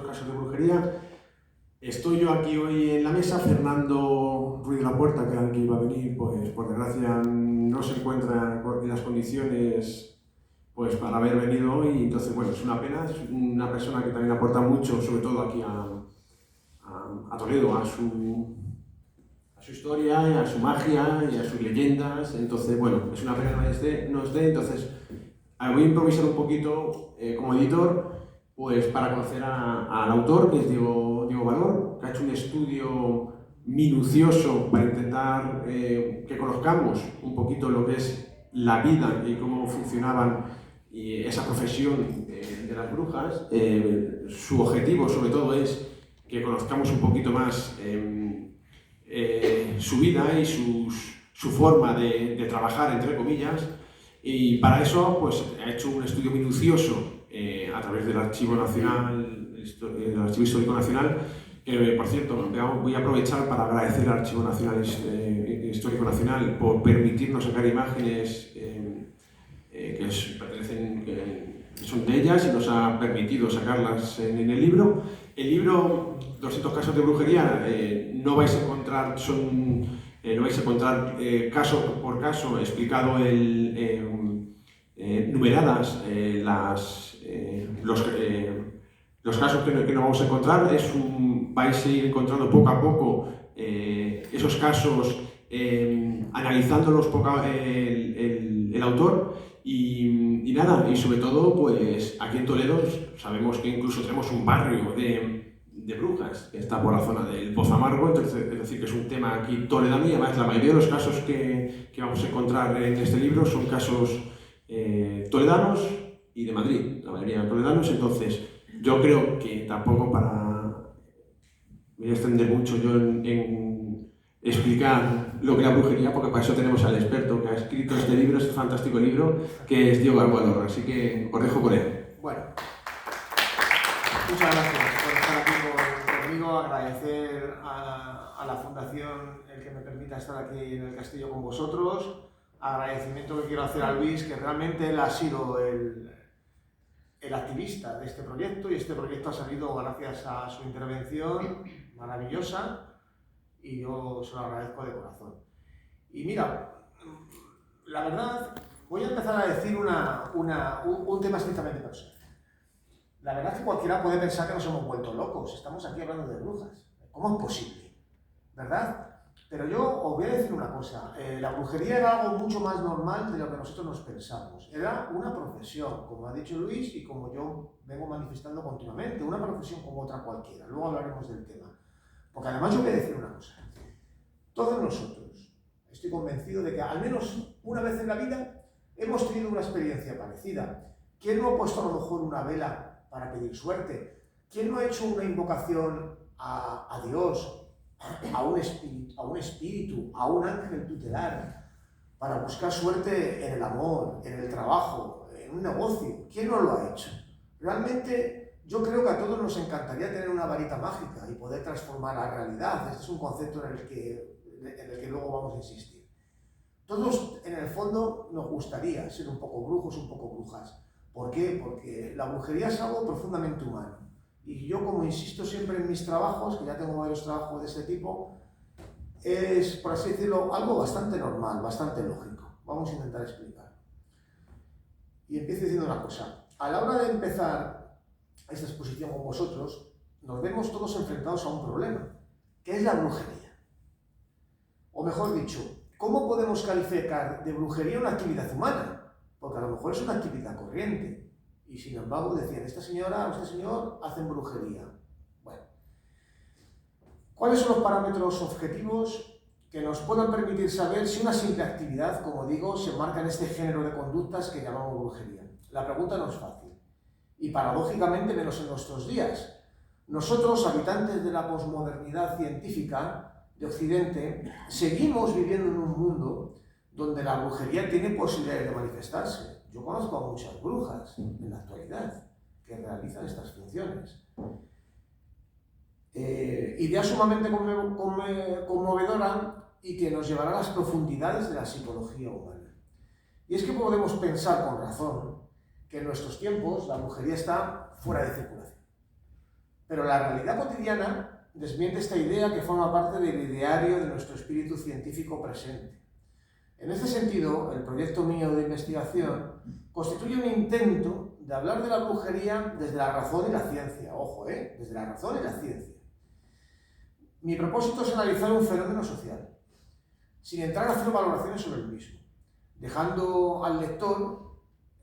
casos de brujería. Estoy yo aquí hoy en la mesa, Fernando Ruiz de la Puerta, que era el que iba a venir, pues por desgracia no se encuentra en las condiciones pues para haber venido hoy, entonces bueno, es una pena, es una persona que también aporta mucho, sobre todo aquí a Toledo, a su historia, y a su magia y a sus leyendas, entonces bueno, es una pena que no esté, entonces voy a improvisar un poquito como editor, pues para conocer al autor, que es Diego Valor, que ha hecho un estudio minucioso para intentar que conozcamos un poquito lo que es la vida y cómo funcionaban esa profesión de las brujas. Su objetivo, sobre todo, es que conozcamos un poquito más su vida y su forma de trabajar, entre comillas, y para eso pues, ha hecho un estudio minucioso a través del Archivo Nacional, del Archivo Histórico Nacional, que por cierto voy a aprovechar para agradecer al Archivo Nacional Histórico Nacional por permitirnos sacar imágenes que son de ellas y nos ha permitido sacarlas en el libro. El libro 200 casos de brujería no vais a encontrar caso por caso explicado numeradas los casos que no vamos a encontrar. Vais a ir encontrando poco a poco esos casos, analizándolos el autor. Y nada, y sobre todo, pues aquí en Toledo sabemos que incluso tenemos un barrio de brujas que está por la zona del Pozo Amargo, entonces, es decir, que es un tema aquí toledano, y además la mayoría de los casos que vamos a encontrar en este libro son casos toledanos y de Madrid, la mayoría toledanos, entonces yo creo que tampoco me voy a extender mucho yo en explicar lo que es la brujería, porque para eso tenemos al experto que ha escrito este libro, este fantástico libro, que es Diego Valor, así que os dejo con él. Bueno, muchas gracias por estar aquí conmigo, agradecer a la Fundación el que me permita estar aquí en el castillo con vosotros, agradecimiento que quiero hacer a Luis, que realmente él ha sido el activista de este proyecto, y este proyecto ha salido gracias a su intervención maravillosa, y yo se lo agradezco de corazón. Y mira, la verdad, voy a empezar a decir un tema estrictamente personal. La verdad es que cualquiera puede pensar que nos hemos vuelto locos, estamos aquí hablando de brujas. ¿Cómo es posible? ¿Verdad? Pero yo os voy a decir una cosa, la brujería era algo mucho más normal de lo que nosotros nos pensamos. Era una profesión, como ha dicho Luis y como yo vengo manifestando continuamente, una profesión como otra cualquiera. Luego hablaremos del tema. Porque además yo voy a decir una cosa, todos nosotros, estoy convencido de que al menos una vez en la vida hemos tenido una experiencia parecida. ¿Quién no ha puesto a lo mejor una vela para pedir suerte? ¿Quién no ha hecho una invocación a Dios, a un espíritu, a un ángel tutelar, para buscar suerte en el amor, en el trabajo, en un negocio? ¿Quién no lo ha hecho? Realmente yo creo que a todos nos encantaría tener una varita mágica y poder transformar la realidad. Este es un concepto en el que luego vamos a insistir. Todos, en el fondo, nos gustaría ser un poco brujos, un poco brujas. ¿Por qué? Porque la brujería es algo profundamente humano. Y yo, como insisto siempre en mis trabajos, que ya tengo varios trabajos de ese tipo, es, por así decirlo, algo bastante normal, bastante lógico. Vamos a intentar explicar. Y empiezo diciendo una cosa. A la hora de empezar esta exposición con vosotros, nos vemos todos enfrentados a un problema, que es la brujería. O mejor dicho, ¿cómo podemos calificar de brujería una actividad humana? Porque a lo mejor es una actividad corriente. Y sin embargo decían, esta señora o este señor hacen brujería. Bueno, ¿cuáles son los parámetros objetivos que nos puedan permitir saber si una simple actividad, como digo, se marca en este género de conductas que llamamos brujería? La pregunta no es fácil. Y paradójicamente menos en nuestros días. Nosotros, habitantes de la posmodernidad científica de Occidente, seguimos viviendo en un mundo donde la brujería tiene posibilidades de manifestarse. Yo conozco a muchas brujas en la actualidad que realizan estas funciones. Idea sumamente conmovedora y que nos llevará a las profundidades de la psicología humana. Y es que podemos pensar con razón que en nuestros tiempos la brujería está fuera de circulación. Pero la realidad cotidiana desmiente esta idea que forma parte del ideario de nuestro espíritu científico presente. En este sentido, el proyecto mío de investigación constituye un intento de hablar de la brujería desde la razón y la ciencia. Ojo, desde la razón y la ciencia. Mi propósito es analizar un fenómeno social, sin entrar a hacer valoraciones sobre el mismo, dejando al lector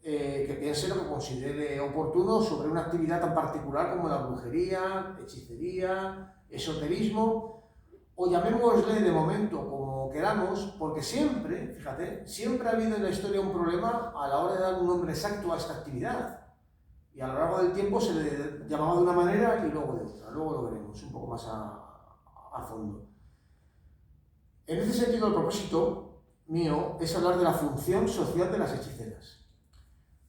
que piense lo que considere oportuno sobre una actividad tan particular como la brujería, hechicería, esoterismo, o llamémosle de momento como queramos, porque siempre, fíjate, siempre ha habido en la historia un problema a la hora de dar un nombre exacto a esta actividad. Y a lo largo del tiempo se le llamaba de una manera y luego de otra. Luego lo veremos un poco más a fondo. En este sentido, el propósito mío es hablar de la función social de las hechiceras.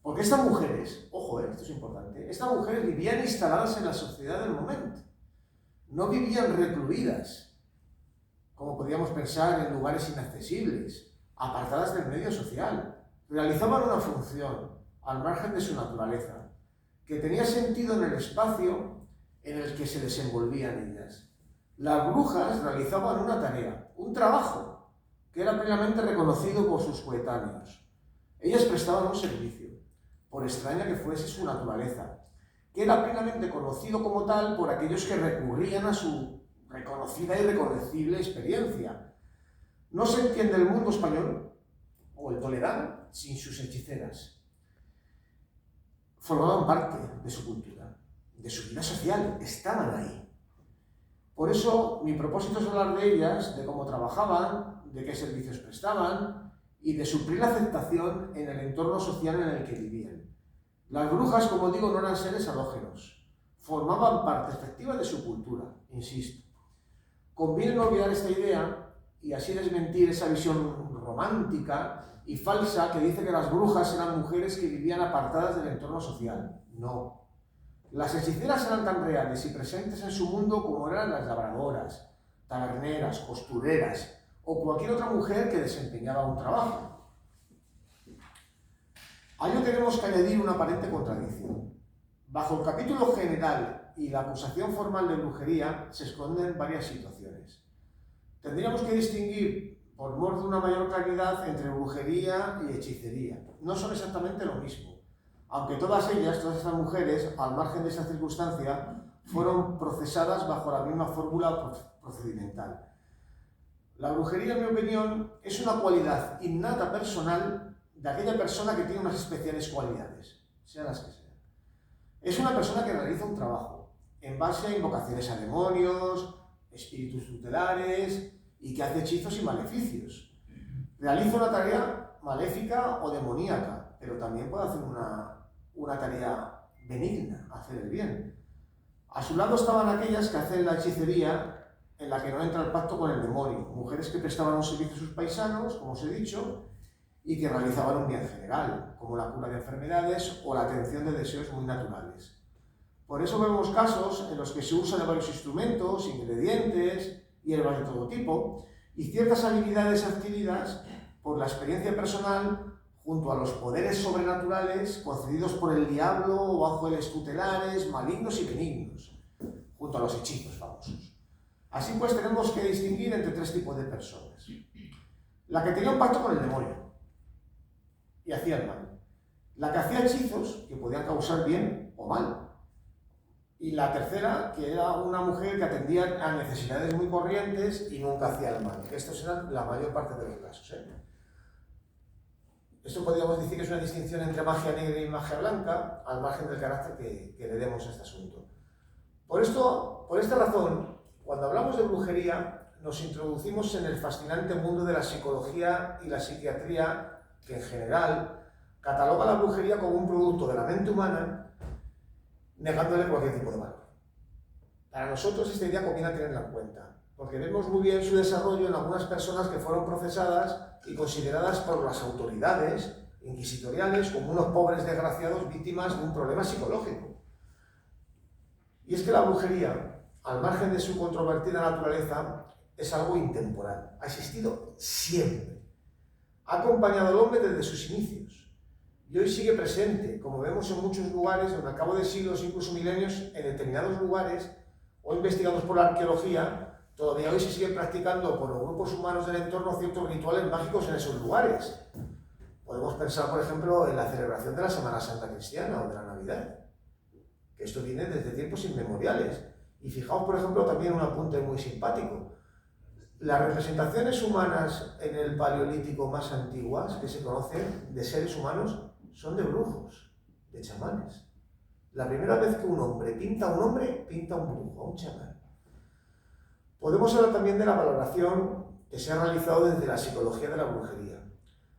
Porque estas mujeres, ojo, esto es importante, estas mujeres vivían instaladas en la sociedad del momento. No vivían recluidas, como podríamos pensar, en lugares inaccesibles, apartadas del medio social. Realizaban una función al margen de su naturaleza, que tenía sentido en el espacio en el que se desenvolvían ellas. Las brujas realizaban una tarea, un trabajo, que era plenamente reconocido por sus coetáneos. Ellas prestaban un servicio, por extraña que fuese su naturaleza, que era plenamente conocido como tal por aquellos que recurrían a su reconocida y reconocible experiencia. No se entiende el mundo español o el toledano sin sus hechiceras. Formaban parte de su cultura, de su vida social, estaban ahí. Por eso mi propósito es hablar de ellas, de cómo trabajaban, de qué servicios prestaban y de su plena aceptación en el entorno social en el que vivían. Las brujas, como digo, no eran seres halógenos, formaban parte efectiva de su cultura, insisto. Conviene no olvidar esta idea y así desmentir esa visión romántica y falsa que dice que las brujas eran mujeres que vivían apartadas del entorno social. No. Las hechiceras eran tan reales y presentes en su mundo como eran las labradoras, taberneras, costureras o cualquier otra mujer que desempeñaba un trabajo. A ello tenemos que añadir una aparente contradicción. Bajo el capítulo general y la acusación formal de brujería se esconden varias situaciones. Tendríamos que distinguir, por mor de una mayor claridad, entre brujería y hechicería. No son exactamente lo mismo, aunque todas ellas, todas estas mujeres, al margen de esa circunstancia, fueron procesadas bajo la misma fórmula procedimental. La brujería, en mi opinión, es una cualidad innata personal de aquella persona que tiene unas especiales cualidades, sean las que sean. Es una persona que realiza un trabajo en base a invocaciones a demonios, espíritus tutelares y que hace hechizos y maleficios. Realiza una tarea maléfica o demoníaca, pero también puede hacer una tarea benigna, hacer el bien. A su lado estaban aquellas que hacen la hechicería en la que no entra el pacto con el demonio, mujeres que prestaban un servicio a sus paisanos, como os he dicho, y que realizaban un bien general, como la cura de enfermedades o la atención de deseos muy naturales. Por eso vemos casos en los que se usan de varios instrumentos, ingredientes, hierbas de todo tipo, y ciertas habilidades adquiridas por la experiencia personal junto a los poderes sobrenaturales concedidos por el diablo o ángeles tutelares, malignos y benignos, junto a los hechizos famosos. Así pues tenemos que distinguir entre tres tipos de personas. La que tenía un pacto con el demonio y hacía el mal. La que hacía hechizos que podían causar bien o mal. Y la tercera, que era una mujer que atendía a necesidades muy corrientes y nunca hacía el mal. Estos eran la mayor parte de los casos. Esto podríamos decir que es una distinción entre magia negra y magia blanca, al margen del carácter que le demos a este asunto. Por esta razón, cuando hablamos de brujería, nos introducimos en el fascinante mundo de la psicología y la psiquiatría, que en general cataloga la brujería como un producto de la mente humana, negándole cualquier tipo de valor. Para nosotros esta idea conviene tenerla en cuenta, porque vemos muy bien su desarrollo en algunas personas que fueron procesadas y consideradas por las autoridades inquisitoriales como unos pobres desgraciados víctimas de un problema psicológico. Y es que la brujería, al margen de su controvertida naturaleza, es algo intemporal. Ha existido siempre. Ha acompañado al hombre desde sus inicios. y hoy sigue presente, como vemos en muchos lugares donde al cabo de siglos, incluso milenios, en determinados lugares o investigados por la arqueología, todavía hoy se siguen practicando por los grupos humanos del entorno ciertos rituales mágicos en esos lugares. Podemos pensar, por ejemplo, en la celebración de la Semana Santa cristiana o de la Navidad, que esto viene desde tiempos inmemoriales. Y fijaos, por ejemplo, también un apunte muy simpático. Las representaciones humanas en el Paleolítico más antiguas que se conocen de seres humanos son de brujos, de chamanes. La primera vez que un hombre, pinta a un brujo, a un chamán. Podemos hablar también de la valoración que se ha realizado desde la psicología de la brujería,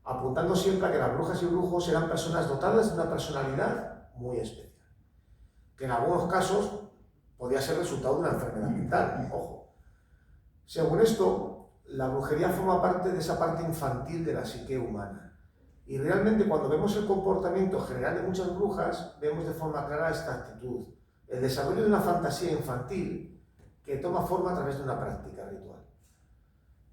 apuntando siempre a que las brujas y brujos eran personas dotadas de una personalidad muy especial, que en algunos casos podía ser resultado de una enfermedad mental, ojo. Según esto, la brujería forma parte de esa parte infantil de la psique humana. Y realmente cuando vemos el comportamiento general de muchas brujas, vemos de forma clara esta actitud, el desarrollo de una fantasía infantil que toma forma a través de una práctica ritual.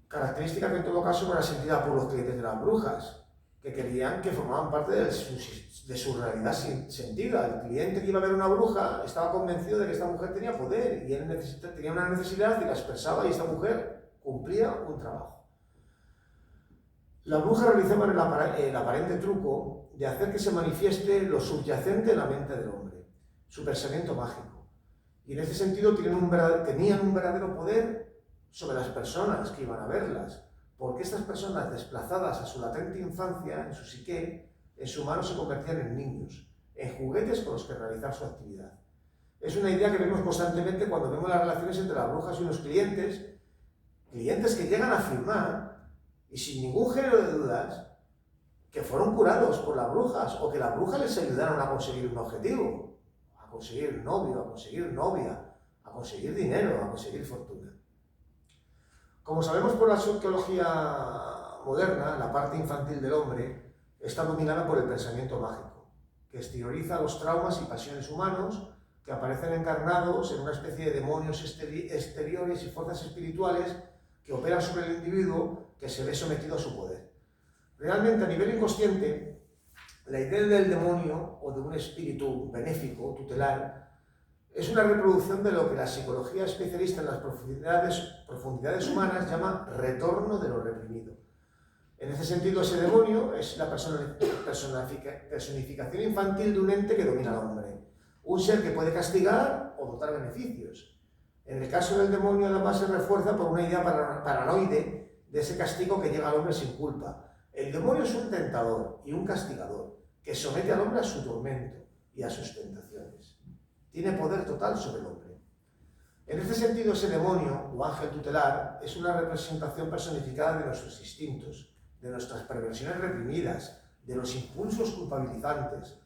Característica que en todo caso no era sentida por los clientes de las brujas, que querían que formaban parte de su realidad sentida. El cliente que iba a ver una bruja estaba convencido de que esta mujer tenía poder y él tenía una necesidad y la expresaba y esta mujer cumplía un trabajo. Las brujas realizaban el aparente truco de hacer que se manifieste lo subyacente en la mente del hombre, su pensamiento mágico. Y en este sentido tenían un verdadero poder sobre las personas que iban a verlas, porque estas personas desplazadas a su latente infancia, en su psique, en su mano se convertían en niños, en juguetes con los que realizar su actividad. Es una idea que vemos constantemente cuando vemos las relaciones entre las brujas y unos clientes que llegan a afirmar, y sin ningún género de dudas, que fueron curados por las brujas o que las brujas les ayudaron a conseguir un objetivo, a conseguir novio, a conseguir novia, a conseguir dinero, a conseguir fortuna. Como sabemos por la arqueología moderna, la parte infantil del hombre está dominada por el pensamiento mágico, que exterioriza los traumas y pasiones humanos que aparecen encarnados en una especie de demonios exteriores y fuerzas espirituales que operan sobre el individuo que se ve sometido a su poder. Realmente, a nivel inconsciente, la idea del demonio o de un espíritu benéfico, tutelar, es una reproducción de lo que la psicología especialista en las profundidades humanas llama retorno de lo reprimido. En ese sentido, ese demonio es la personificación infantil de un ente que domina al hombre, un ser que puede castigar o dotar beneficios. En el caso del demonio, además, se refuerza por una idea paranoide de ese castigo que llega al hombre sin culpa. El demonio es un tentador y un castigador que somete al hombre a su tormento y a sus tentaciones. Tiene poder total sobre el hombre. En este sentido, ese demonio o ángel tutelar es una representación personificada de nuestros instintos, de nuestras perversiones reprimidas, de los impulsos culpabilizantes.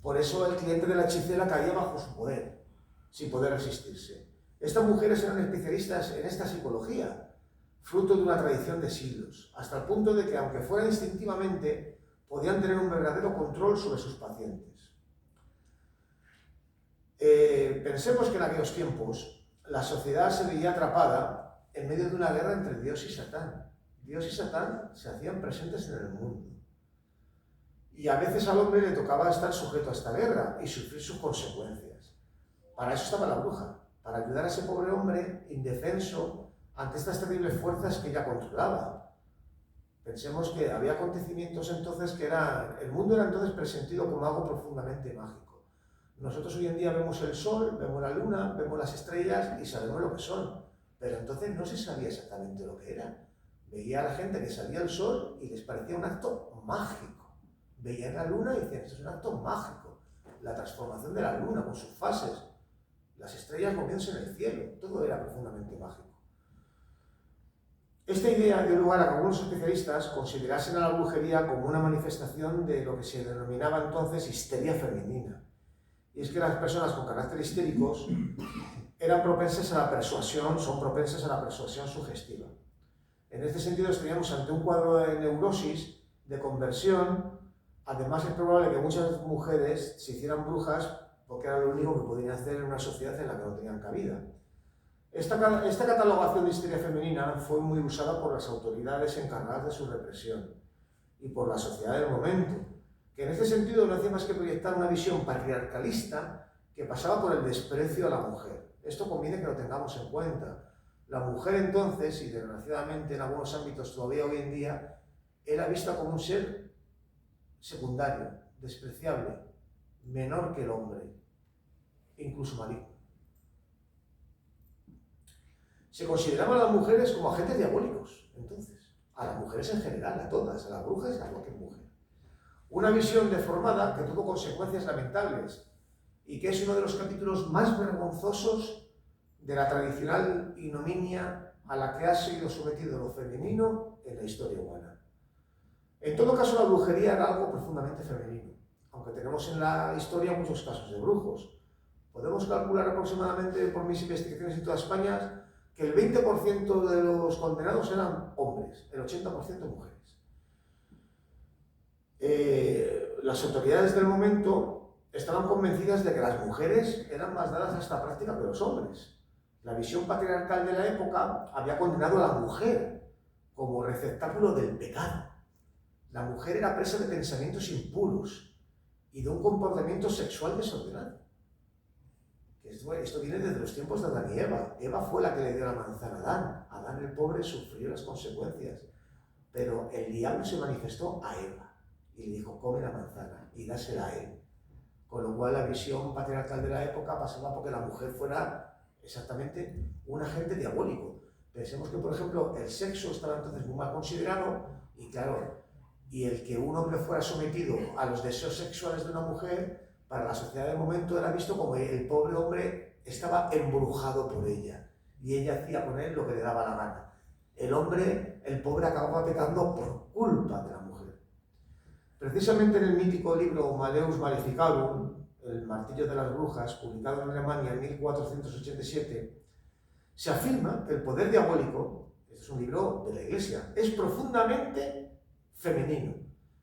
Por eso el cliente de la hechicera caía bajo su poder, sin poder resistirse. Estas mujeres eran especialistas en esta psicología, fruto de una tradición de siglos, hasta el punto de que, aunque fuera instintivamente, podían tener un verdadero control sobre sus pacientes. Pensemos que en aquellos tiempos la sociedad se veía atrapada en medio de una guerra entre Dios y Satán. Dios y Satán se hacían presentes en el mundo. Y a veces al hombre le tocaba estar sujeto a esta guerra y sufrir sus consecuencias. Para eso estaba la bruja, para ayudar a ese pobre hombre indefenso ante estas terribles fuerzas que ella controlaba. Pensemos que había acontecimientos entonces que el mundo era entonces presentido como algo profundamente mágico. Nosotros hoy en día vemos el sol, vemos la luna, vemos las estrellas y sabemos lo que son, pero entonces no se sabía exactamente lo que era. Veía a la gente que salía el sol y les parecía un acto mágico. Veían la luna y decían, esto es un acto mágico. La transformación de la luna con sus fases, las estrellas moviéndose en el cielo, todo era profundamente mágico. Esta idea dio lugar a que algunos especialistas considerasen a la brujería como una manifestación de lo que se denominaba entonces histeria femenina. Y es que las personas con carácter histéricos eran propensas a la persuasión, son propensas a la persuasión sugestiva. En este sentido estaríamos ante un cuadro de neurosis, de conversión. Además es probable que muchas mujeres se hicieran brujas porque era lo único que podían hacer en una sociedad en la que no tenían cabida. Esta catalogación de histeria femenina fue muy usada por las autoridades encargadas de su represión y por la sociedad del momento, que en este sentido no hacía más que proyectar una visión patriarcalista que pasaba por el desprecio a la mujer. Esto conviene que lo tengamos en cuenta. La mujer entonces, y desgraciadamente en algunos ámbitos todavía hoy en día, era vista como un ser secundario, despreciable, menor que el hombre, incluso maligno. Se consideraban a las mujeres como agentes diabólicos, entonces, a las mujeres en general, a todas, a las brujas y a cualquier mujer. Una visión deformada que tuvo consecuencias lamentables y que es uno de los capítulos más vergonzosos de la tradicional ignominia a la que ha sido sometido lo femenino en la historia humana. En todo caso, la brujería era algo profundamente femenino, aunque tenemos en la historia muchos casos de brujos. Podemos calcular aproximadamente, por mis investigaciones en toda España, que el 20% de los condenados eran hombres, el 80% mujeres. Las autoridades del momento estaban convencidas de que las mujeres eran más dadas a esta práctica que los hombres. La visión patriarcal de la época había condenado a la mujer como receptáculo del pecado. La mujer era presa de pensamientos impuros y de un comportamiento sexual desordenado. Esto viene desde los tiempos de Adán y Eva. Eva fue la que le dio la manzana a Adán. Adán el pobre sufrió las consecuencias. Pero el diablo se manifestó a Eva y le dijo, come la manzana y dásela a él. Con lo cual la visión patriarcal de la época pasaba porque la mujer fuera exactamente un agente diabólico. Pensemos que, por ejemplo, el sexo estaba entonces muy mal considerado y claro, y el que un hombre fuera sometido a los deseos sexuales de una mujer, para la sociedad del momento era visto como el pobre hombre estaba embrujado por ella y ella hacía con él lo que le daba la gana. El hombre, el pobre, acababa pecando por culpa de la mujer. Precisamente en el mítico libro Malleus Maleficarum, El martillo de las brujas, publicado en Alemania en 1487, se afirma que el poder diabólico, este es un libro de la Iglesia, es profundamente femenino,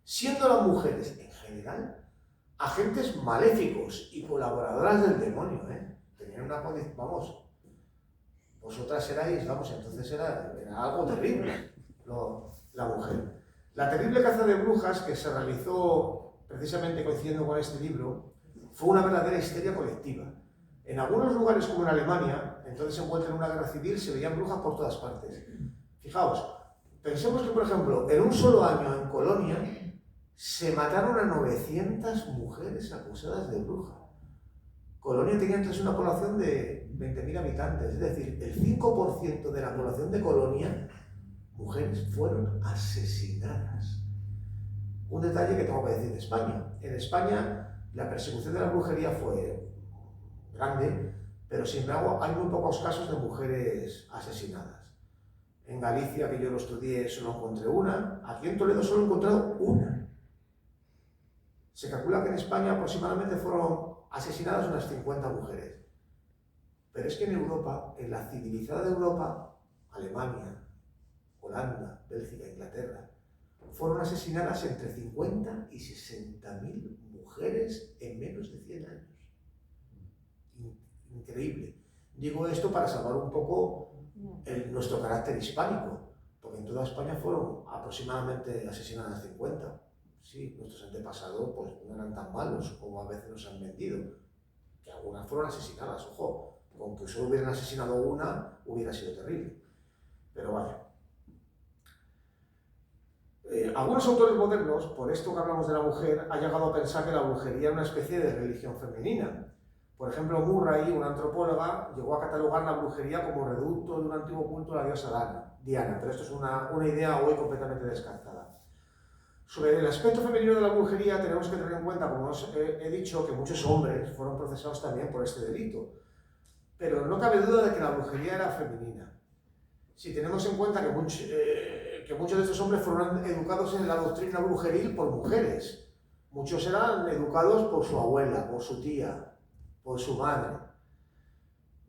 siendo las mujeres en general agentes maléficos y colaboradoras del demonio, Tenían una condición, vamos, vosotras erais, vamos, entonces era algo terrible, la mujer. La terrible caza de brujas que se realizó precisamente coincidiendo con este libro fue una verdadera histeria colectiva. En algunos lugares, como en Alemania, entonces se encuentra en una guerra civil, se veían brujas por todas partes. Fijaos, pensemos que, por ejemplo, en un solo año en Colonia se mataron a 900 mujeres acusadas de bruja. Colonia tenía entonces una población de 20.000 habitantes, es decir, el 5% de la población de Colonia, mujeres, fueron asesinadas. Un detalle que tengo que decir de España. En España la persecución de la brujería fue grande, pero sin embargo hay muy pocos casos de mujeres asesinadas. En Galicia, que yo lo estudié, solo encontré una. Aquí en Toledo solo he encontrado una. Se calcula que en España aproximadamente fueron asesinadas unas 50 mujeres. Pero es que en Europa, en la civilizada Europa, Alemania, Holanda, Bélgica, Inglaterra, fueron asesinadas entre 50 y 60.000 mujeres en menos de 100 años. Increíble. Digo esto para salvar un poco nuestro carácter hispánico, porque en toda España fueron aproximadamente asesinadas 50. Sí, nuestros antepasados pues no eran tan malos como a veces nos han vendido, que algunas fueron asesinadas, ojo, con que solo hubieran asesinado una hubiera sido terrible, pero vaya. Algunos autores modernos, por esto que hablamos de la mujer, han llegado a pensar que la brujería era una especie de religión femenina. Por ejemplo, Murray, una antropóloga, llegó a catalogar la brujería como reducto de un antiguo culto a la diosa Diana, pero esto es una idea hoy completamente descartada. Sobre el aspecto femenino de la brujería tenemos que tener en cuenta, como os he dicho, que muchos hombres fueron procesados también por este delito. Pero no cabe duda de que la brujería era femenina. Si tenemos en cuenta que muchos de estos hombres fueron educados en la doctrina brujeril por mujeres. Muchos eran educados por su abuela, por su tía, por su madre.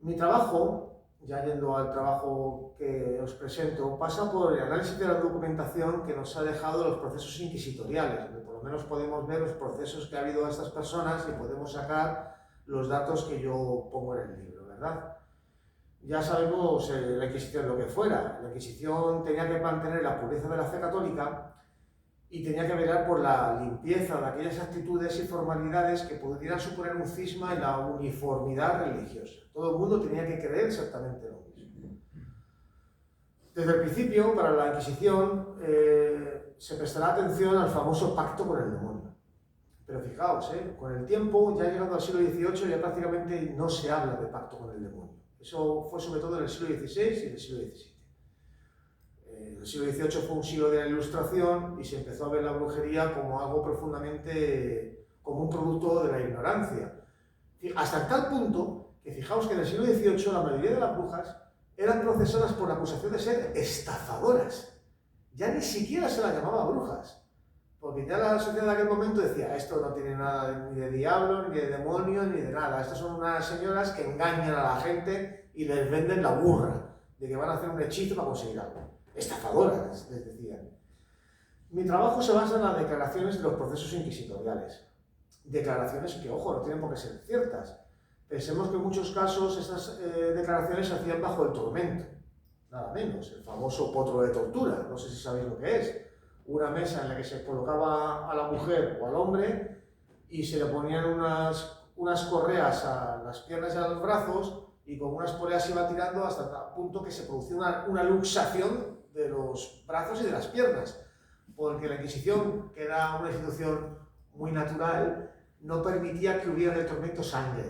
Mi trabajo, ya yendo al trabajo que os presento, pasa por el análisis de la documentación que nos ha dejado los procesos inquisitoriales. Por lo menos podemos ver los procesos que ha habido a estas personas y podemos sacar los datos que yo pongo en el libro, ¿verdad? Ya sabemos la Inquisición lo que fuera. La Inquisición tenía que mantener la pureza de la fe católica y tenía que velar por la limpieza de aquellas actitudes y formalidades que pudieran suponer un cisma en la uniformidad religiosa. Todo el mundo tenía que creer exactamente lo mismo. Desde el principio, para la Inquisición, se prestará atención al famoso pacto con el demonio. Pero fijaos, con el tiempo, ya llegando al siglo XVIII, ya prácticamente no se habla de pacto con el demonio. Eso fue sobre todo en el siglo XVI y en el siglo XVII. El siglo XVIII fue un siglo de la Ilustración y se empezó a ver la brujería como algo profundamente, como un producto de la ignorancia. Hasta tal punto que fijaos que en el siglo XVIII la mayoría de las brujas eran procesadas por la acusación de ser estafadoras. Ya ni siquiera se las llamaba brujas, porque ya la sociedad de aquel momento decía, esto no tiene nada ni de diablo, ni de demonio, ni de nada. Estas son unas señoras que engañan a la gente y les venden la burra de que van a hacer un hechizo para conseguir algo. Estafadoras, les decían. Mi trabajo se basa en las declaraciones de los procesos inquisitoriales. Declaraciones que, ojo, no tienen por qué ser ciertas. Pensemos que en muchos casos estas declaraciones se hacían bajo el tormento. Nada menos, el famoso potro de tortura, no sé si sabéis lo que es. Una mesa en la que se colocaba a la mujer o al hombre y se le ponían unas correas a las piernas y a los brazos y con unas poleas se iba tirando hasta el punto que se producía una luxación de los brazos y de las piernas, porque la Inquisición, que era una institución muy natural, no permitía que hubiera en el tormento sangre.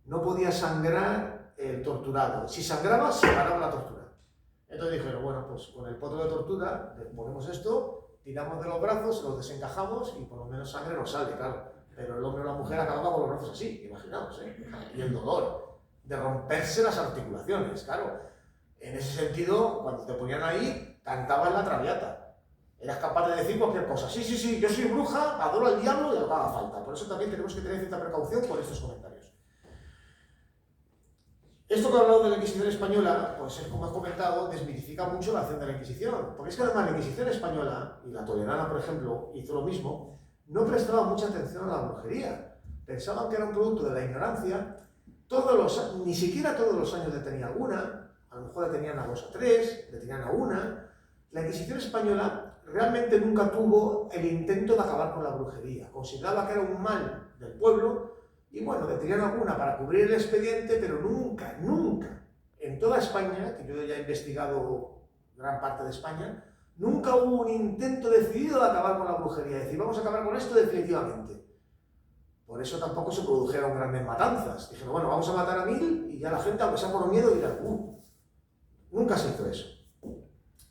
No podía sangrar el torturado. Si sangraba, se paraba la tortura. Entonces dijeron, bueno, pues con el potro de tortura le ponemos esto, tiramos de los brazos, los desencajamos y por lo menos sangre nos sale, claro. Pero el hombre o la mujer acababa con los brazos así, imaginaos, y el dolor de romperse las articulaciones, claro. En ese sentido, cuando te ponían ahí, cantabas la traviata. Eras capaz de decir cualquier cosa. Sí, sí, sí, yo soy bruja, adoro al diablo y lo que haga falta. Por eso también tenemos que tener cierta precaución con estos comentarios. Esto que he hablado de la Inquisición española, pues como he comentado, desmitifica mucho la acción de la Inquisición. Porque es que además la Inquisición española, y la toledana, por ejemplo, hizo lo mismo, no prestaba mucha atención a la brujería. Pensaban que era un producto de la ignorancia. Ni siquiera todos los años detenía alguna. A lo mejor le tenían a 2 o 3, le tenían a una. La Inquisición española realmente nunca tuvo el intento de acabar con la brujería. Consideraba que era un mal del pueblo y bueno, detenían alguna para cubrir el expediente, pero nunca, nunca, en toda España, que yo ya he investigado gran parte de España, nunca hubo un intento decidido de acabar con la brujería. Es decir, vamos a acabar con esto definitivamente. Por eso tampoco se produjeron grandes matanzas. Dijeron, bueno, vamos a matar a 1000 y ya la gente, aunque sea por miedo, dirá, nunca se hizo eso.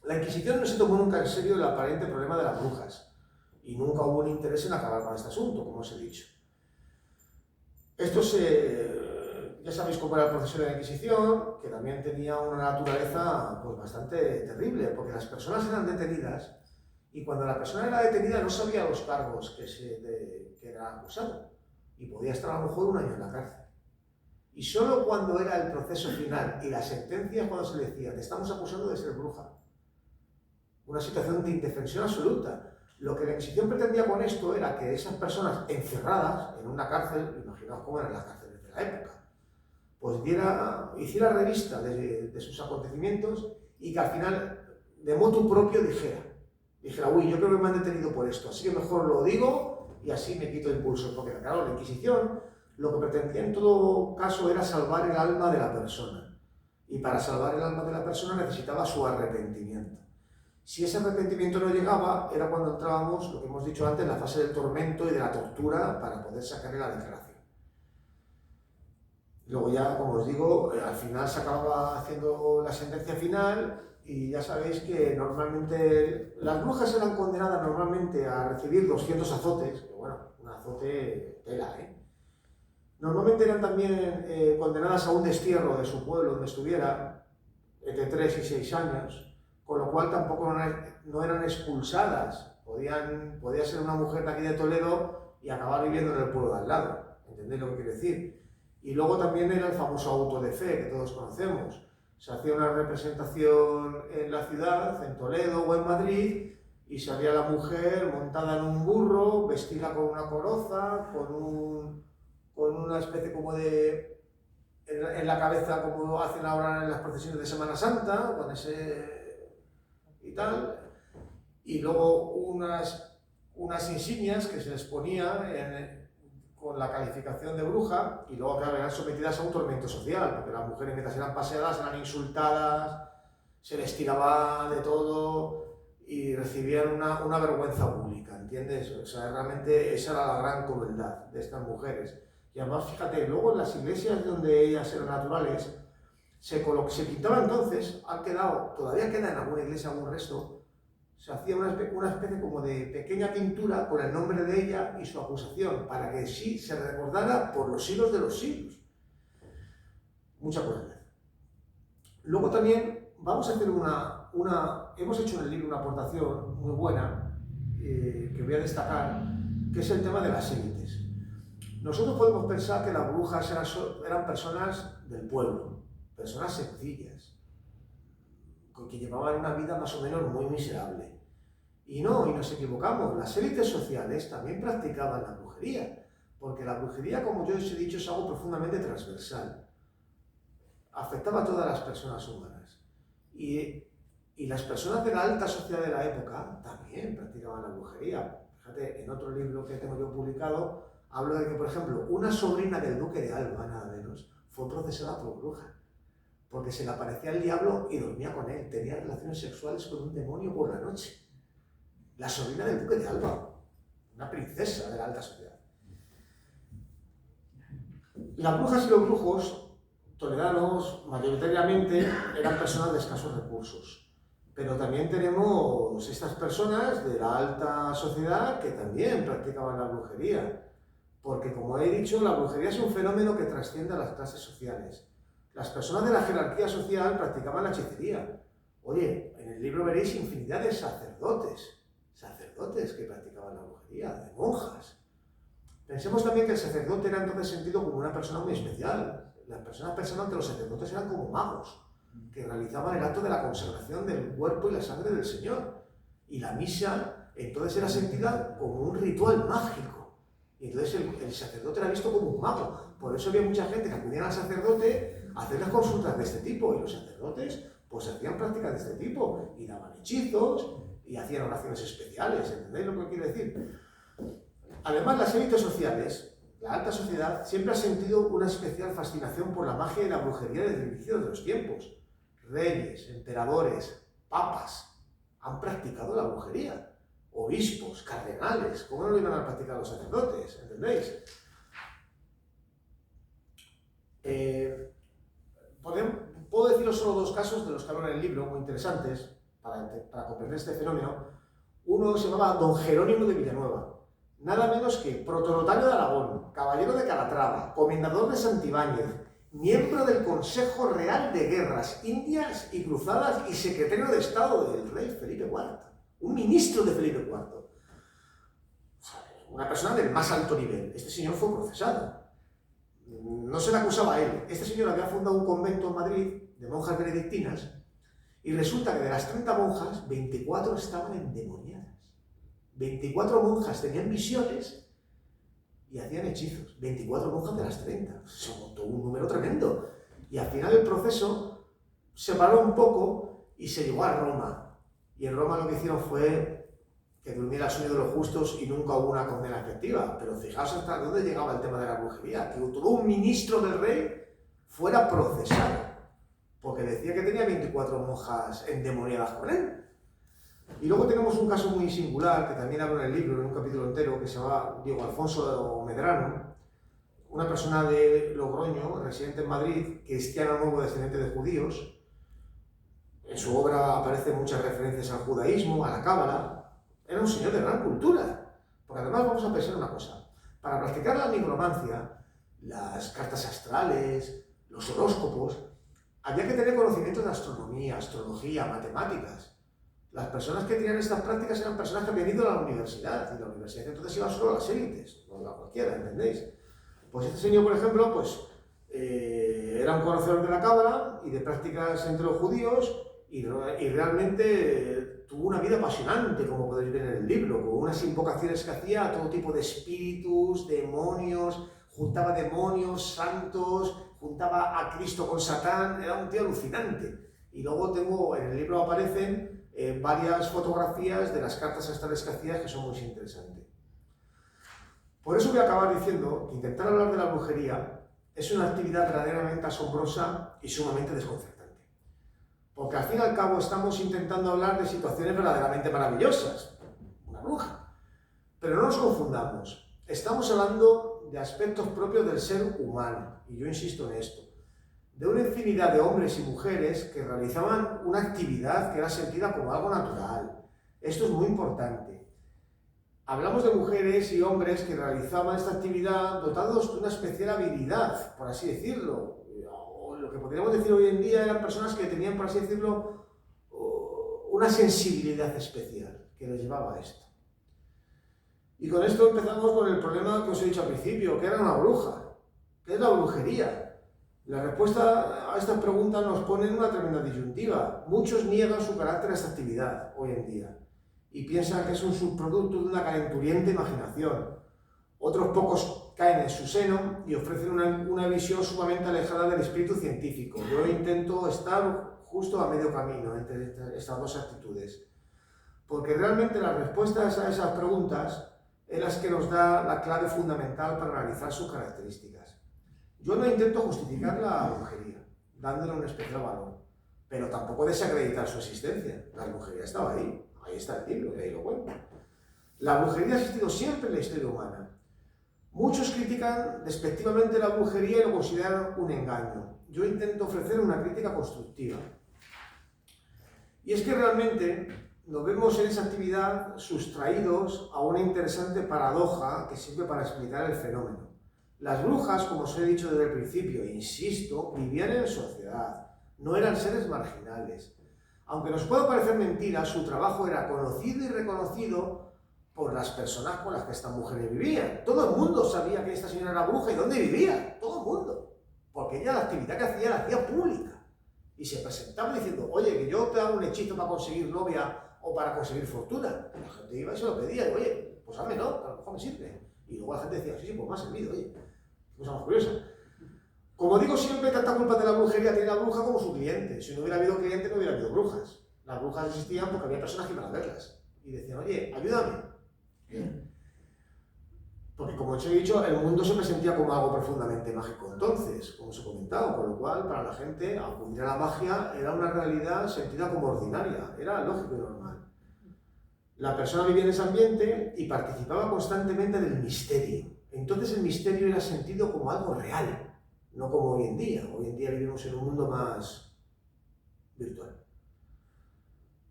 La Inquisición no se tomó nunca en serio el aparente problema de las brujas y nunca hubo un interés en acabar con este asunto, como os he dicho. Esto ya sabéis cómo era el proceso de la Inquisición, que también tenía una naturaleza pues, bastante terrible, porque las personas eran detenidas y cuando la persona era detenida no sabía los cargos que era acusado y podía estar a lo mejor 1 año en la cárcel. Y solo cuando era el proceso final y la sentencia cuando se le decía, te estamos acusando de ser bruja. Una situación de indefensión absoluta. Lo que la Inquisición pretendía con esto era que esas personas encerradas en una cárcel, imaginaos cómo eran las cárceles de la época, pues hiciera revista de sus acontecimientos y que al final, de motu propio, dijera, uy, yo creo que me han detenido por esto, así que mejor lo digo y así me quito impulso. Porque claro, la Inquisición lo que pretendía en todo caso era salvar el alma de la persona. Y para salvar el alma de la persona necesitaba su arrepentimiento. Si ese arrepentimiento no llegaba, era cuando entrábamos, lo que hemos dicho antes, en la fase del tormento y de la tortura para poder sacarle la declaración. Luego ya, como os digo, al final se acababa haciendo la sentencia final y ya sabéis que normalmente las brujas eran condenadas normalmente a recibir 200 azotes, que bueno, un azote tela, Normalmente eran también condenadas a un destierro de su pueblo donde estuviera, entre 3 y 6 años, con lo cual tampoco no eran expulsadas. Podía ser una mujer de aquí de Toledo y acabar viviendo en el pueblo de al lado. ¿Entendéis lo que quiero decir? Y luego también era el famoso auto de fe que todos conocemos. Se hacía una representación en la ciudad, en Toledo o en Madrid, y salía la mujer montada en un burro, vestida con una coroza, con una especie como de... en la cabeza, como hacen ahora en las procesiones de Semana Santa, con ese... y tal, y luego unas unas insignias que se les ponía con la calificación de bruja, y luego, claro, eran sometidas a un tormento social, porque las mujeres, mientras eran paseadas, eran insultadas, se les tiraba de todo y recibían una vergüenza pública, ¿entiendes? O sea, realmente esa era la gran crueldad de estas mujeres. Y además, fíjate, luego en las iglesias donde ellas eran naturales, se pintaba entonces, todavía queda en alguna iglesia algún resto, se hacía una especie como de pequeña pintura con el nombre de ella y su acusación, para que sí se recordara por los siglos de los siglos. Mucha crueldad. Luego también vamos a hacer hemos hecho en el libro una aportación muy buena, que voy a destacar, que es el tema de las élites. Nosotros podemos pensar que las brujas eran personas del pueblo, personas sencillas, que llevaban una vida más o menos muy miserable. Y nos equivocamos. Las élites sociales también practicaban la brujería, porque la brujería, como yo os he dicho, es algo profundamente transversal. Afectaba a todas las personas humanas. Y las personas de la alta sociedad de la época también practicaban la brujería. Fíjate, en otro libro que tengo yo publicado, hablo de que, por ejemplo, una sobrina del duque de Alba, nada menos, fue procesada por bruja, porque se le aparecía el diablo y dormía con él, tenía relaciones sexuales con un demonio por la noche. La sobrina del duque de Alba, una princesa de la alta sociedad. Las brujas y los brujos toledanos, mayoritariamente, eran personas de escasos recursos. Pero también tenemos estas personas de la alta sociedad que también practicaban la brujería. Porque, como he dicho, la brujería es un fenómeno que trasciende a las clases sociales. Las personas de la jerarquía social practicaban la hechicería. Oye, en el libro veréis infinidad de sacerdotes que practicaban la brujería, de monjas. Pensemos también que el sacerdote era entonces sentido como una persona muy especial. Las personas pensaban que los sacerdotes eran como magos, que realizaban el acto de la consagración del cuerpo y la sangre del Señor. Y la misa entonces era sentida como un ritual mágico. Y entonces el sacerdote era visto como un mago. Por eso había mucha gente que acudía al sacerdote a hacer las consultas de este tipo. Y los sacerdotes pues hacían prácticas de este tipo. Y daban hechizos y hacían oraciones especiales. ¿Entendéis lo que quiero decir? Además, las élites sociales, la alta sociedad, siempre ha sentido una especial fascinación por la magia y la brujería desde el inicio de los tiempos. Reyes, emperadores, papas han practicado la brujería. Obispos, cardenales, ¿cómo no lo iban a practicar los sacerdotes? ¿Entendéis? Puedo deciros solo dos casos de los que hablo en el libro, muy interesantes, para comprender este fenómeno. Uno se llamaba Don Jerónimo de Villanueva, nada menos que protonotario de Aragón, caballero de Calatrava, comendador de Santibáñez, miembro del Consejo Real de Guerras, Indias y Cruzadas y secretario de Estado del rey Felipe IV. Un ministro de Felipe IV. Una persona del más alto nivel. Este señor fue procesado. No se le acusaba a él. Este señor había fundado un convento en Madrid de monjas benedictinas y resulta que de las 30 monjas, 24 estaban endemoniadas. 24 monjas tenían visiones y hacían hechizos. 24 monjas de las 30. Se montó un número tremendo. Y al final el proceso se paró un poco y se llegó a Roma. Y en Roma lo que hicieron fue que durmiera el sueño de los justos y nunca hubo una condena efectiva. Pero fijaos hasta dónde llegaba el tema de la brujería, que todo un ministro del rey fuera procesado, porque decía que tenía 24 monjas endemoniadas con él. Y luego tenemos un caso muy singular, que también hablo en el libro, en un capítulo entero, que se llama Diego Alfonso Medrano, una persona de Logroño, residente en Madrid, cristiano nuevo descendiente de judíos. En su obra aparecen muchas referencias al judaísmo, a la cábala. Era un señor de gran cultura. Porque además vamos a pensar una cosa. Para practicar la nigromancia, las cartas astrales, los horóscopos, había que tener conocimientos de astronomía, astrología, matemáticas. Las personas que tenían estas prácticas eran personas que habían ido a la universidad. Y la universidad entonces iba solo a las élites, no a cualquiera, ¿entendéis? Pues este señor, por ejemplo, pues era un conocedor de la cábala y de prácticas entre los judíos. Y realmente tuvo una vida apasionante, como podéis ver en el libro, con unas invocaciones que hacía a todo tipo de espíritus, demonios, juntaba demonios, santos, juntaba a Cristo con Satán, era un tío alucinante. Y luego tengo, en el libro aparecen varias fotografías de las cartas astrales que hacía, que son muy interesantes. Por eso voy a acabar diciendo que intentar hablar de la brujería es una actividad verdaderamente asombrosa y sumamente desconcertante. Porque al fin y al cabo estamos intentando hablar de situaciones verdaderamente maravillosas, una bruja. Pero no nos confundamos, estamos hablando de aspectos propios del ser humano, y yo insisto en esto, de una infinidad de hombres y mujeres que realizaban una actividad que era sentida como algo natural. Esto es muy importante. Hablamos de mujeres y hombres que realizaban esta actividad dotados de una especial habilidad, por así decirlo. O lo que podríamos decir hoy en día eran personas que tenían, por así decirlo, una sensibilidad especial que les llevaba a esto. Y con esto empezamos con el problema que os he dicho al principio, que era una bruja. ¿Qué es la brujería? La respuesta a estas preguntas nos pone en una tremenda disyuntiva. Muchos niegan su carácter a esta actividad hoy en día y piensan que es un subproducto de una calenturienta imaginación. Otros pocos caen en su seno y ofrecen una visión sumamente alejada del espíritu científico. Yo intento estar justo a medio camino entre estas dos actitudes, porque realmente las respuestas a esas preguntas es las que nos da la clave fundamental para analizar sus características. Yo no intento justificar la brujería, dándole un especial valor, pero tampoco desacreditar su existencia. La brujería estaba ahí está el libro, y ahí lo cuento. La brujería ha existido siempre en la historia humana. Muchos critican despectivamente la brujería y lo consideran un engaño. Yo intento ofrecer una crítica constructiva. Y es que realmente nos vemos en esa actividad sustraídos a una interesante paradoja que sirve para explicar el fenómeno. Las brujas, como os he dicho desde el principio, e insisto, vivían en sociedad, no eran seres marginales. Aunque nos pueda parecer mentira, su trabajo era conocido y reconocido por las personas con las que estas mujeres vivían. Todo el mundo sabía que esta señora era bruja y dónde vivía, todo el mundo. Porque ella la actividad que hacía la hacía pública. Y se presentaba diciendo, oye, que yo te hago un hechizo para conseguir novia o para conseguir fortuna. Y la gente iba y se lo pedía, y oye, pues hazme no, que a lo mejor me sirve. Y luego la gente decía, sí, pues me ha servido, oye. Cosa más curiosa. Como digo siempre, tanta culpa de la brujería tiene la bruja como su cliente. Si no hubiera habido cliente, no hubiera habido brujas. Las brujas existían porque había personas que iban a verlas. Y decían, oye, ayúdame. Porque como os he dicho, el mundo se presentía como algo profundamente mágico entonces, como os he comentado, con lo cual para la gente acudir a la magia era una realidad sentida como ordinaria, era lógico y normal. La persona vivía en ese ambiente y participaba constantemente del misterio. Entonces el misterio era sentido como algo real, no como hoy en día. Hoy en día vivimos en un mundo más virtual.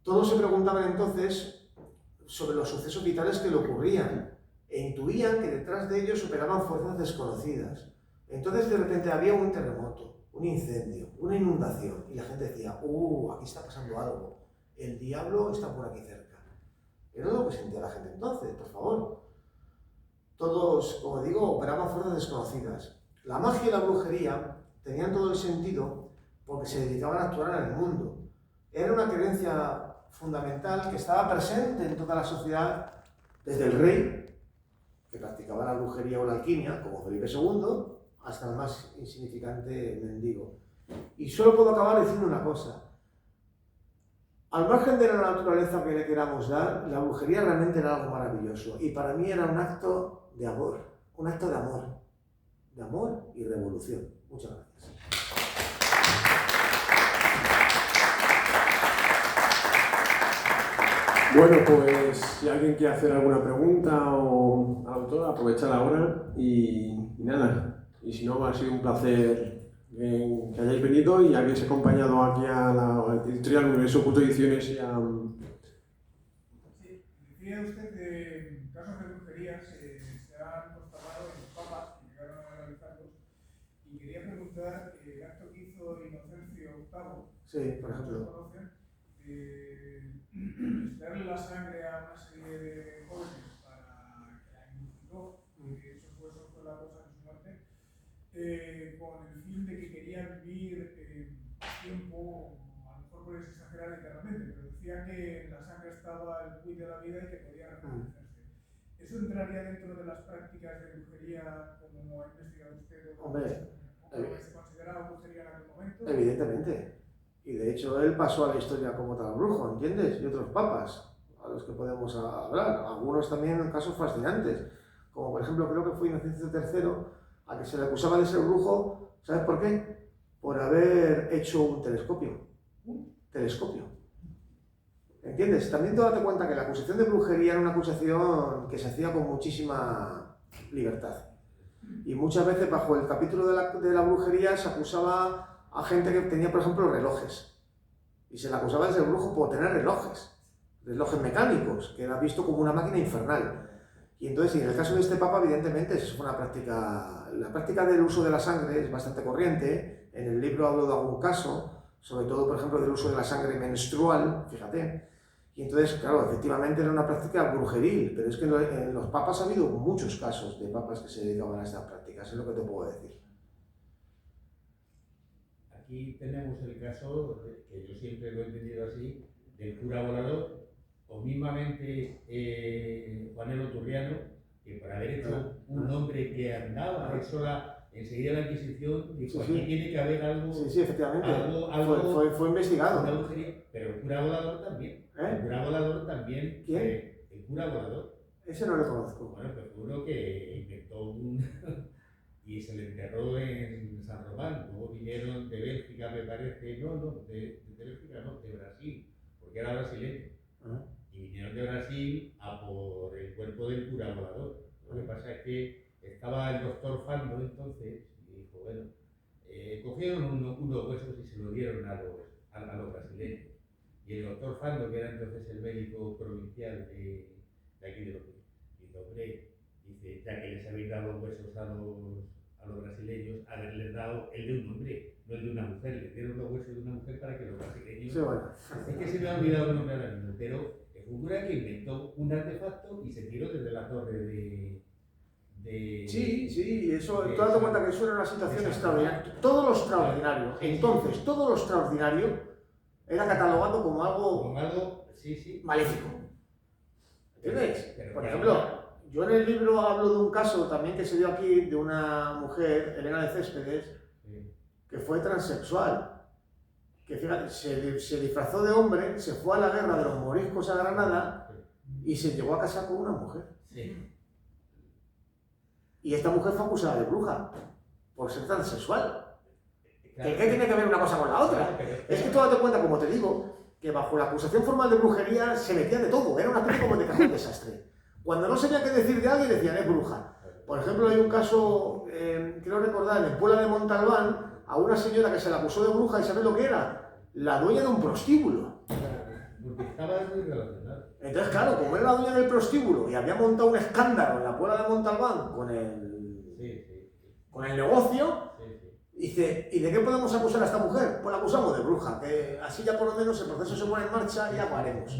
Todos se preguntaban entonces sobre los sucesos vitales que le ocurrían e intuían que detrás de ellos operaban fuerzas desconocidas. Entonces de repente había un terremoto, un incendio, una inundación y la gente decía, aquí está pasando algo, el diablo está por aquí cerca. Era lo que sentía la gente entonces, por favor. Todos, como digo, operaban fuerzas desconocidas. La magia y la brujería tenían todo el sentido porque se dedicaban a actuar en el mundo. Era una creencia fundamental que estaba presente en toda la sociedad, desde el rey, que practicaba la brujería o la alquimia, como Felipe II, hasta el más insignificante mendigo. Y solo puedo acabar diciendo una cosa. Al margen de la naturaleza que le queramos dar, la brujería realmente era algo maravilloso. Y para mí era un acto de amor, un acto de amor y revolución. Muchas gracias. Bueno, pues si alguien quiere hacer alguna pregunta o al autor, aprovechar ahora y nada. Y si no, ha sido un placer que hayáis venido y habéis acompañado aquí a la editorial Universo Oculto Ediciones y a... Sí, decía usted que casos de brujería se han constatado en los papas que llegaron a realizarlos y quería preguntar el acto que hizo Inocencio VIII, Sí, por ejemplo. ¿lo conocen? Darle la sangre a una serie de jóvenes para que la inutiló, y que eso fue la causa de su muerte, con el fin de que quería vivir tiempo, a lo mejor puedes exagerar eternamente, pero decía que en la sangre estaba el quid de la vida y que podía rejuvenecerse. ¿Eso entraría dentro de las prácticas de brujería como ha investigado usted? Hombre, ¿O se consideraba brujería en aquel momento? Evidentemente. Y de hecho él pasó a la historia como tal brujo, ¿entiendes? Y otros papas a los que podemos hablar. Algunos también en casos fascinantes, como por ejemplo creo que fue Inocencio III, a que se le acusaba de ser brujo. ¿Sabes por qué? Por haber hecho un telescopio. ¿Entiendes? También te das cuenta que la acusación de brujería era una acusación que se hacía con muchísima libertad. Y muchas veces bajo el capítulo de la brujería se acusaba a gente que tenía, por ejemplo, relojes. Y se le acusaba de ser brujo por tener relojes mecánicos, que era visto como una máquina infernal. Y entonces, en el caso de este papa, evidentemente, eso fue una práctica. La práctica del uso de la sangre es bastante corriente. En el libro hablo de algún caso, sobre todo, por ejemplo, del uso de la sangre menstrual, fíjate. Y entonces, claro, efectivamente era una práctica brujeril, pero es que en los papas ha habido muchos casos de papas que se dedicaban a estas prácticas, es lo que te puedo decir. Aquí tenemos el caso, que yo siempre lo he entendido así, del cura volador, o mismamente Juanelo Turriano, que por haber hecho un hombre que andaba sola, enseguida la Inquisición dijo, aquí tiene que haber algo... Sí, efectivamente, algo fue investigado. Una brujería, pero el cura volador también. El cura volador también. ¿Quién? El cura volador. Ese no lo conozco. Bueno, pues uno que inventó un... y se le enterró en San Román. Luego vinieron de Bélgica, me parece, de Bélgica no, de Brasil, porque era brasileño. Y vinieron de Brasil a por el cuerpo del cura volador. Lo que pasa es que estaba el doctor Fando entonces y dijo, bueno, cogieron unos huesos y se lo dieron a los brasileños. Y el doctor Fando, que era entonces el médico provincial de aquí de los dice, hombre, dice, ya que les habéis dado los huesos a los brasileños, haberles dado el de un hombre, no el de una mujer. Les dieron los huesos de una mujer para que los brasileños... Sí, bueno. Es que se me ha olvidado el nombre ahora mismo, pero es un cura que inventó un artefacto y se tiró desde la torre de... Sí, eso, tú date cuenta que eso era una situación extraordinaria. Todo lo extraordinario, entonces, todo lo extraordinario era catalogado como algo maléfico. ¿Entiendes? Por ejemplo, yo en el libro hablo de un caso también que se dio aquí de una mujer, Elena de Céspedes, que fue transexual, que fíjate, se disfrazó de hombre, se fue a la guerra de los moriscos a Granada y se llegó a casar con una mujer. Y esta mujer fue acusada de bruja por ser transexual. ¿Qué tiene que ver una cosa con la otra? Es que tú date cuenta, como te digo, que bajo la acusación formal de brujería se metía de todo, era una especie como de cajón desastre. Cuando no sabía qué decir de alguien decían, es bruja. Por ejemplo, hay un caso, quiero recordar, en el pueblo de Montalbán, a una señora que se la acusó de bruja, ¿y sabes lo que era? La dueña de un prostíbulo. Porque estaba muy relacionado. Entonces, claro, como era la dueña del prostíbulo y había montado un escándalo en la puebla de Montalbán con el negocio, dice, ¿y de qué podemos acusar a esta mujer? Pues la acusamos de bruja, que así ya por lo menos el proceso se pone en marcha y ya haremos.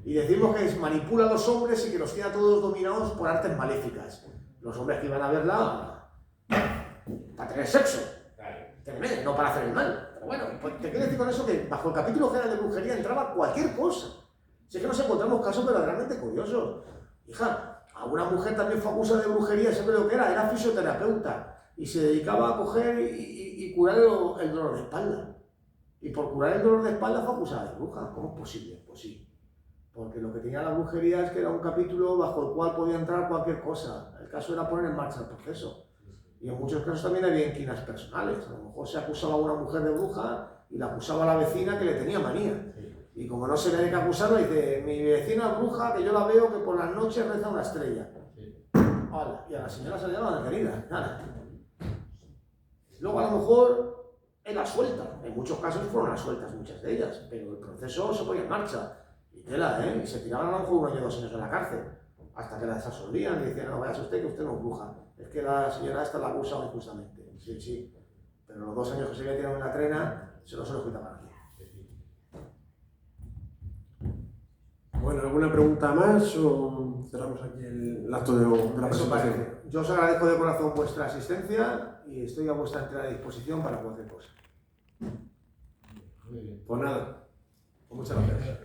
Y decimos que manipula a los hombres y que los tiene a todos dominados por artes maléficas. Los hombres que iban a verla para tener sexo, no para hacer el mal. Pero bueno, pues te quiero decir con eso que bajo el capítulo general de brujería entraba cualquier cosa. Si es que nos encontramos casos verdaderamente curiosos. Hija, a una mujer también fue acusada de brujería, siempre lo que era fisioterapeuta y se dedicaba a coger y curar el dolor de espalda. Y por curar el dolor de espalda fue acusada de bruja. ¿Cómo es posible? Pues sí. Porque lo que tenía la brujería es que era un capítulo bajo el cual podía entrar cualquier cosa. El caso era poner en marcha el proceso. Y en muchos casos también había inquinas personales. A lo mejor se acusaba a una mujer de bruja y la acusaba a la vecina que le tenía manía. Y como no se le dedica a acusarla, dice, mi vecina es bruja, que yo la veo que por las noches reza una estrella. Hola. Y a la señora se le llama detenida. Nada. Luego a lo mejor era suelta. En muchos casos fueron las sueltas, muchas de ellas. Pero el proceso se ponía en marcha. Y tela, y se tiraban a lo mejor 1 año o 2 años en la cárcel. Hasta que las absolvían y decían, no, vaya usted que usted no es bruja. Es que la señora esta la acusa injustamente. Sí. Pero los 2 años que se había tirado en la trena, se los quitaban aquí. Bueno, ¿alguna pregunta más o cerramos aquí el acto de la presentación? Yo os agradezco de corazón vuestra asistencia y estoy a vuestra entera disposición para cualquier cosa. Pues nada, muchas gracias.